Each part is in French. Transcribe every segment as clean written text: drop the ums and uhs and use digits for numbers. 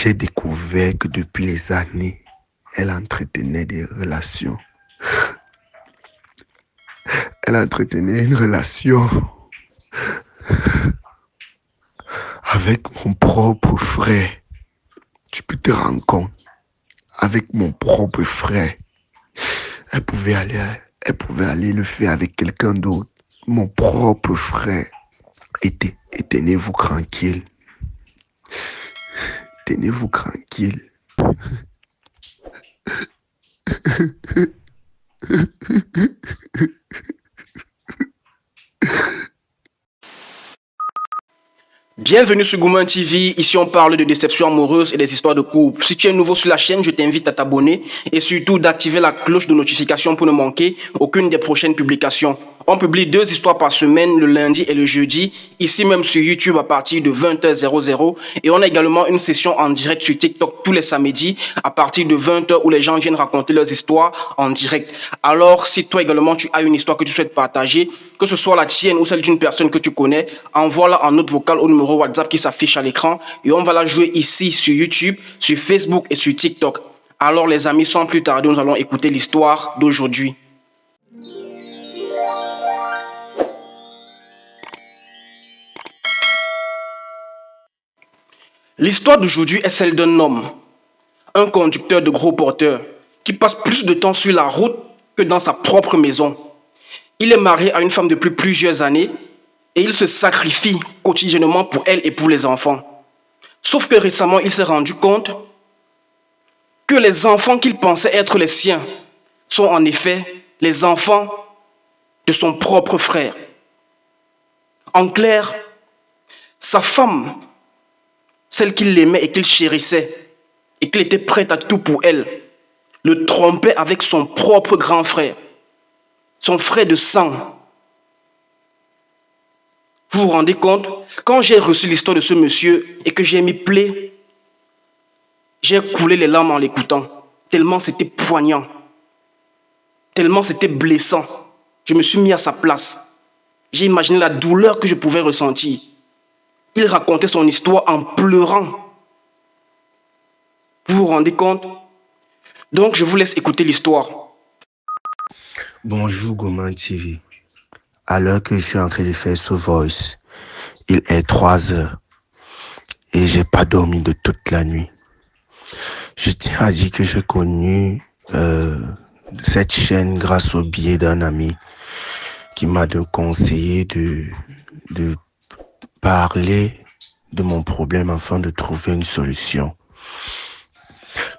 j'ai découvert que depuis les années, elle entretenait des relations. Elle entretenait une relation avec mon propre frère. Tu peux te rendre compte, avec mon propre frère. Elle pouvait aller le faire avec quelqu'un d'autre. Mon propre frère. Et tenez-vous tranquille. Tenez-vous tranquille. Bienvenue sur Gouman TV, ici on parle de déception amoureuse et des histoires de couple. Si tu es nouveau sur la chaîne, je t'invite à t'abonner et surtout d'activer la cloche de notification pour ne manquer aucune des prochaines publications. On publie 2 histoires par semaine, le lundi et le jeudi, ici même sur YouTube à partir de 20h00 et on a également une session en direct sur TikTok tous les samedis à partir de 20h où les gens viennent raconter leurs histoires en direct. Alors si toi également tu as une histoire que tu souhaites partager, que ce soit la tienne ou celle d'une personne que tu connais, envoie-la en note vocale au numéro WhatsApp qui s'affiche à l'écran et on va la jouer ici sur YouTube, sur Facebook et sur TikTok. Alors les amis, sans plus tarder, nous allons écouter l'histoire d'aujourd'hui. L'histoire d'aujourd'hui est celle d'un homme, un conducteur de gros porteurs, qui passe plus de temps sur la route que dans sa propre maison. Il est marié à une femme depuis plusieurs années et il se sacrifie quotidiennement pour elle et pour les enfants. Sauf que récemment, il s'est rendu compte que les enfants qu'il pensait être les siens sont en effet les enfants de son propre frère. En clair, sa femme, celle qu'il aimait et qu'il chérissait, et qu'il était prêt à tout pour elle, le trompait avec son propre grand frère, son frère de sang. Vous vous rendez compte? Quand j'ai reçu l'histoire de ce monsieur et que j'ai mis play, j'ai coulé les larmes en l'écoutant, tellement c'était poignant, tellement c'était blessant. Je me suis mis à sa place. J'ai imaginé la douleur que je pouvais ressentir. Il racontait son histoire en pleurant. Vous vous rendez compte? Donc je vous laisse écouter l'histoire. Bonjour Gouman TV. À l'heure que je suis en train de faire ce voice, il est 3 heures et j'ai pas dormi de toute la nuit. Je tiens à dire que j'ai connu cette chaîne grâce au biais d'un ami qui m'a conseillé de parler de mon problème afin de trouver une solution.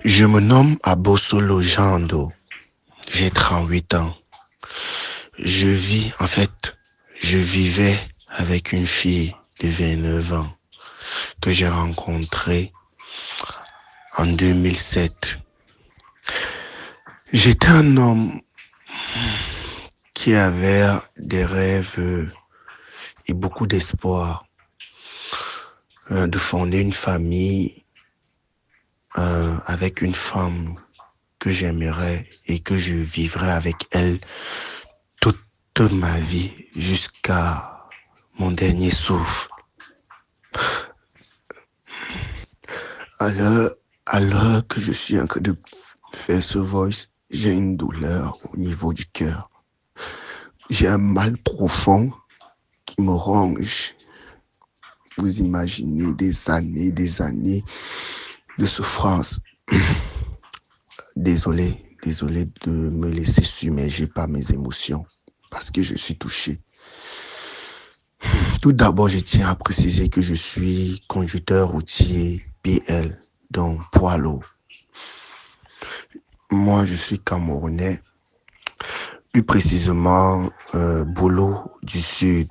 Je me nomme Abosolo Jando. J'ai 38 ans. Je vivais avec une fille de 29 ans que j'ai rencontrée en 2007. J'étais un homme qui avait des rêves et beaucoup d'espoir de fonder une famille avec une femme que j'aimerais et que je vivrais avec elle toute ma vie jusqu'à mon dernier souffle. À l'heure que je suis en train de faire ce voice, j'ai une douleur au niveau du cœur. J'ai un mal profond qui me ronge. Vous imaginez des années de souffrance. Désolé de me laisser submerger par mes émotions parce que je suis touché. Tout d'abord, je tiens à préciser que je suis conducteur routier PL, donc poids lourd. Moi, je suis Camerounais, plus précisément Bolo du Sud.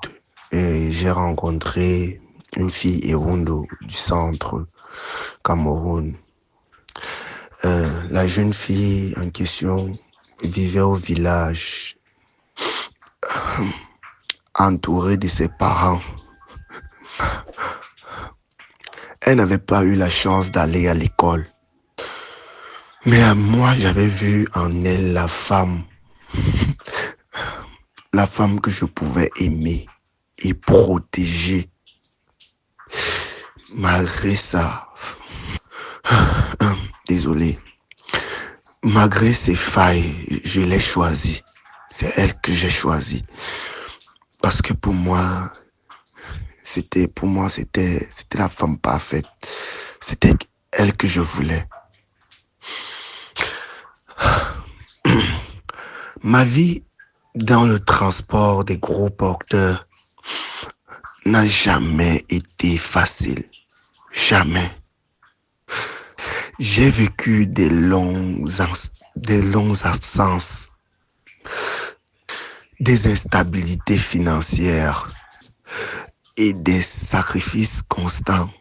Et j'ai rencontré une fille Ewondo du centre Cameroun. La jeune fille en question vivait au village, entourée de ses parents. Elle n'avait pas eu la chance d'aller à l'école. Mais moi, j'avais vu en elle la femme que je pouvais aimer et protéger. Malgré ça, désolé. Malgré ses failles, je l'ai choisie. C'est elle que j'ai choisie. Parce que pour moi, c'était la femme parfaite. C'était elle que je voulais. Ma vie dans le transport des gros porteurs n'a jamais été facile. Jamais. J'ai vécu des longues absences, des instabilités financières et des sacrifices constants.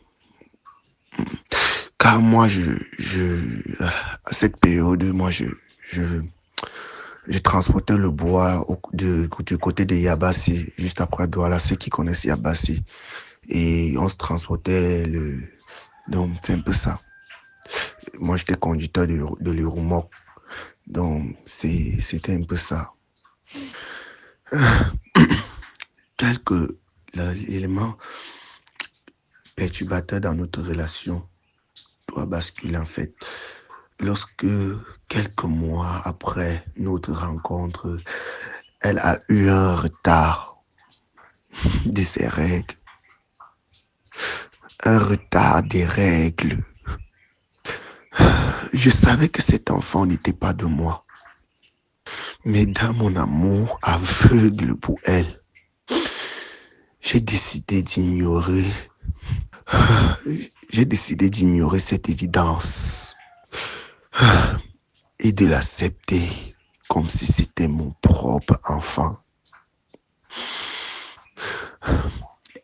Car moi, à cette période, je transportais le bois du côté de Yabassi, juste après Douala, ceux qui connaissent Yabassi. Et on se transportait donc c'est un peu ça. Moi, j'étais conducteur de l'Euromoc. Donc, c'était un peu ça. Tel que l'élément perturbateur dans notre relation doit basculer en fait. Lorsque, quelques mois après notre rencontre, elle a eu un retard de ses règles. Un retard des règles. Je savais que cet enfant n'était pas de moi. Mais dans mon amour aveugle pour elle, j'ai décidé d'ignorer cette évidence et de l'accepter comme si c'était mon propre enfant.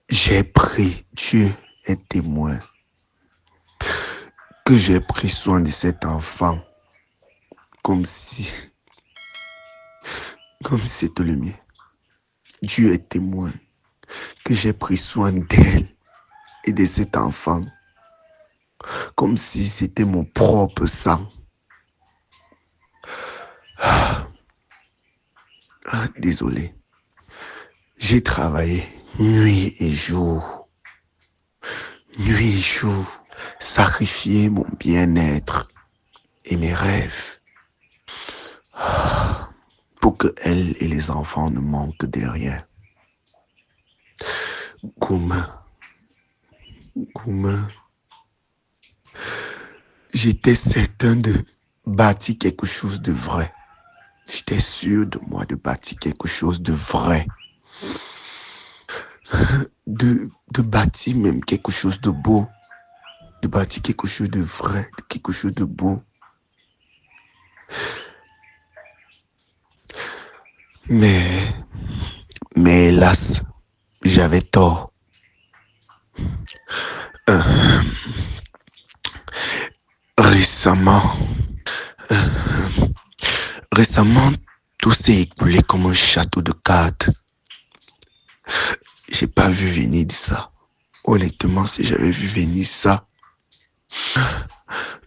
J'ai pris, Dieu est témoin, que j'ai pris soin de cet enfant comme si c'était le mien. Dieu est témoin que j'ai pris soin d'elle et de cet enfant comme si c'était mon propre sang. Désolé. J'ai travaillé nuit et jour, sacrifié mon bien-être et mes rêves pour que elle et les enfants ne manquent de rien. Goumin, j'étais certain de bâtir quelque chose de vrai. J'étais sûr de moi de bâtir quelque chose de vrai. De bâtir même quelque chose de beau. De bâtir quelque chose de vrai, quelque chose de beau. Mais hélas, j'avais tort. Récemment, tout s'est écoulé comme un château de cartes. J'ai pas vu venir de ça. Honnêtement, si j'avais vu venir ça,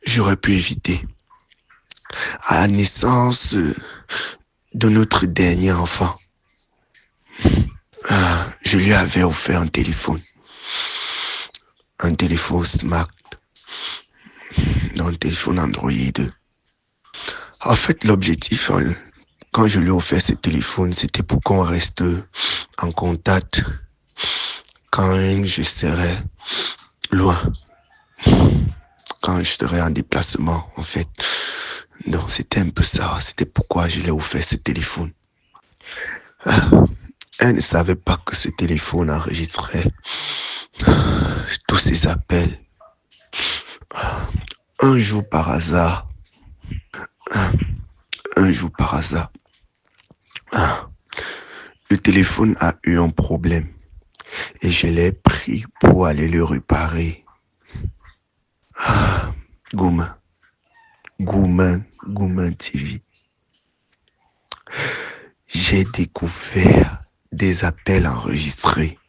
j'aurais pu éviter. À la naissance de notre dernier enfant, je lui avais offert un téléphone smart, un téléphone Android. En fait, l'objectif, quand je lui ai offert ce téléphone, c'était pour qu'on reste en contact quand je serai loin, quand je serai en déplacement, en fait. Donc, c'était un peu ça. C'était pourquoi je lui ai offert ce téléphone. Elle ne savait pas que ce téléphone enregistrait tous ses appels. Un jour par hasard, le téléphone a eu un problème et je l'ai pris pour aller le réparer. Goumin TV. J'ai découvert des appels enregistrés.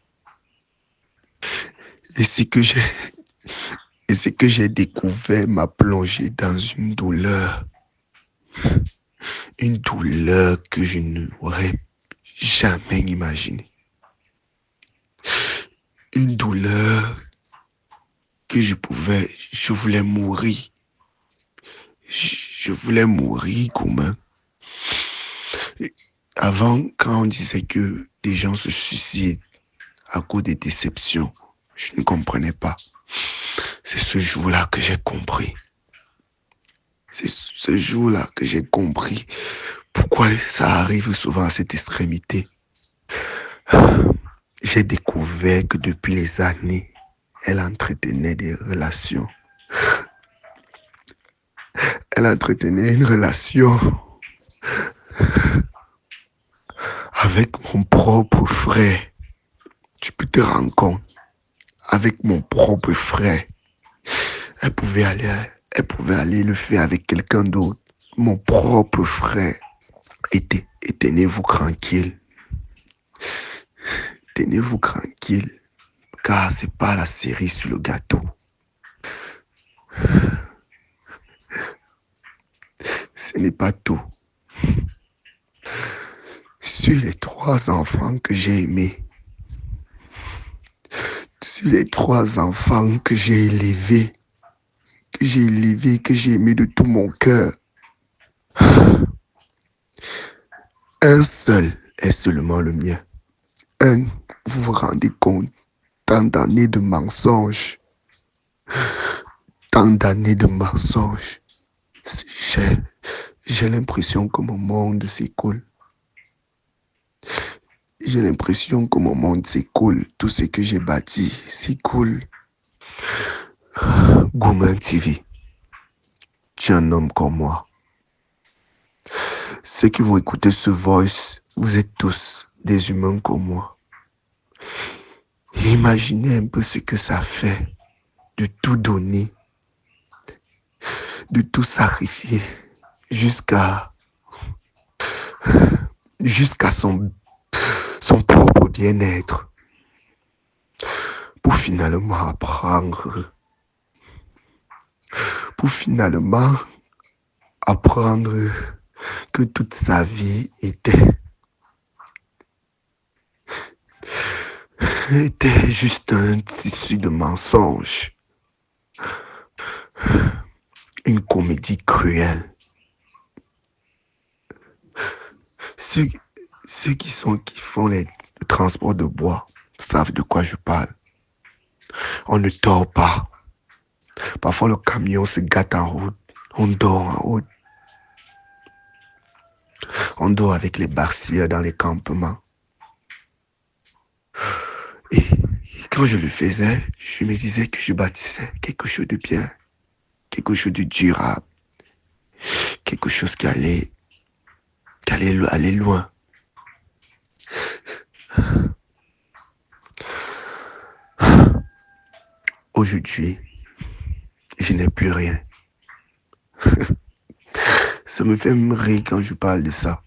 Et ce que j'ai découvert m'a plongé dans une douleur que je n'aurais jamais imaginée. Une douleur que je voulais mourir. Je voulais mourir, Gourmand. Avant, quand on disait que des gens se suicident à cause des déceptions, je ne comprenais pas. C'est ce jour-là que j'ai compris. C'est ce jour-là que j'ai compris pourquoi ça arrive souvent à cette extrémité. J'ai découvert que depuis les années, elle entretenait des relations. Elle entretenait une relation avec mon propre frère. Tu peux te rendre compte. Avec mon propre frère. Elle pouvait aller le faire avec quelqu'un d'autre. Mon propre frère. Et tenez-vous tranquille. Tenez-vous tranquille. Car c'est pas la cerise sur le gâteau. Ce n'est pas tout. Sur les 3 enfants que j'ai aimés, sur les 3 enfants que j'ai élevés, que j'ai aimés de tout mon cœur, un seul est seulement le mien. Vous vous rendez compte, tant d'années de mensonges, tant d'années de mensonges. J'ai l'impression que mon monde s'écoule. J'ai l'impression que mon monde s'écoule. Tout ce que j'ai bâti s'écoule. Gourmand TV, tu es un homme comme moi. Ceux qui vont écouter ce voice, vous êtes tous des humains comme moi. Imaginez un peu ce que ça fait de tout donner, de tout sacrifier jusqu'à son propre bien-être pour finalement apprendre que toute sa vie était juste un tissu de mensonges, une comédie cruelle. Ceux qui font le transport de bois savent de quoi je parle. On ne dort pas. Parfois le camion se gâte en route. On dort en route. On dort avec les barcières dans les campements. Et quand je le faisais, je me disais que je bâtissais quelque chose de bien, quelque chose de durable, quelque chose qui allait aller loin. Aujourd'hui, je n'ai plus rien. Ça me fait me rire quand je parle de ça.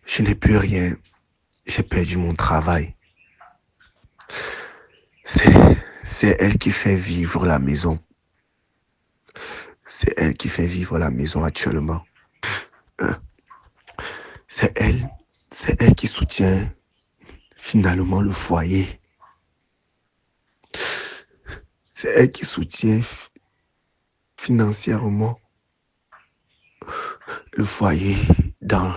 Je n'ai plus rien. J'ai perdu mon travail. C'est elle qui fait vivre la maison. C'est elle qui fait vivre la maison actuellement. C'est elle qui soutient finalement le foyer. C'est elle qui soutient financièrement le foyer dans...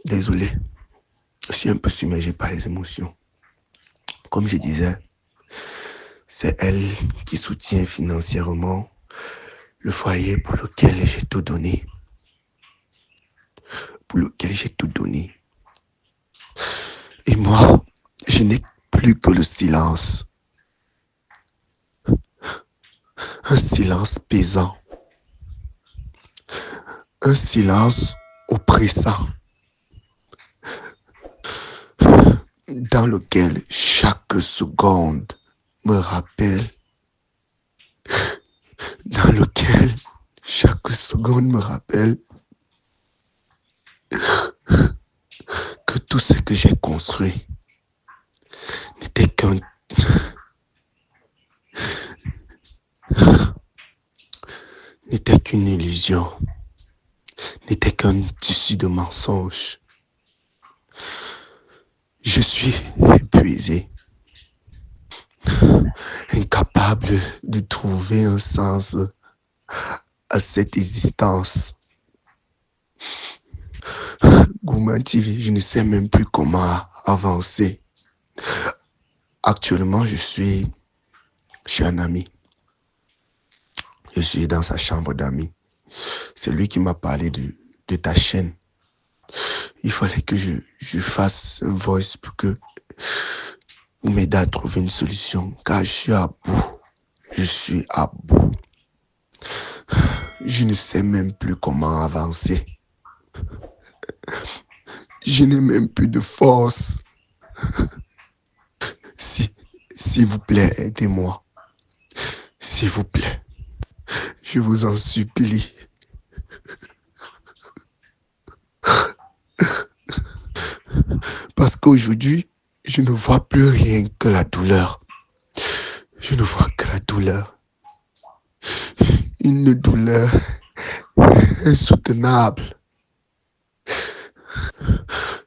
Désolé, je suis un peu submergé par les émotions. Comme je disais, c'est elle qui soutient financièrement le foyer pour lequel j'ai tout donné. Et moi, je n'ai plus que le silence. Un silence pesant. Un silence oppressant. Dans lequel chaque seconde me rappelle. Que tout ce que j'ai construit n'était qu'une illusion, n'était qu'un tissu de mensonges. Je suis épuisé, incapable impossible de trouver un sens à cette existence. Gourmand TV, je ne sais même plus comment avancer. Actuellement, je suis chez un ami. Je suis dans sa chambre d'amis. C'est lui qui m'a parlé de ta chaîne. Il fallait que je fasse un voice pour que vous m'aidez à trouver une solution. Car je suis à bout. Je suis à bout. Je ne sais même plus comment avancer. Je n'ai même plus de force. S'il vous plaît, aidez-moi. S'il vous plaît. Je vous en supplie. Parce qu'aujourd'hui, je ne vois plus rien que la douleur. Je ne vois que la douleur. Une douleur insoutenable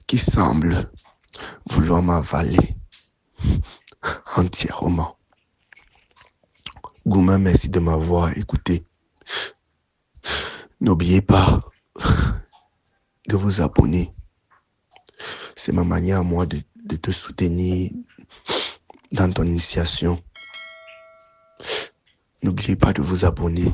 qui semble vouloir m'avaler entièrement. Gourmand, merci de m'avoir écouté. N'oubliez pas de vous abonner. C'est ma manière à moi de te soutenir dans ton initiation. N'oubliez pas de vous abonner.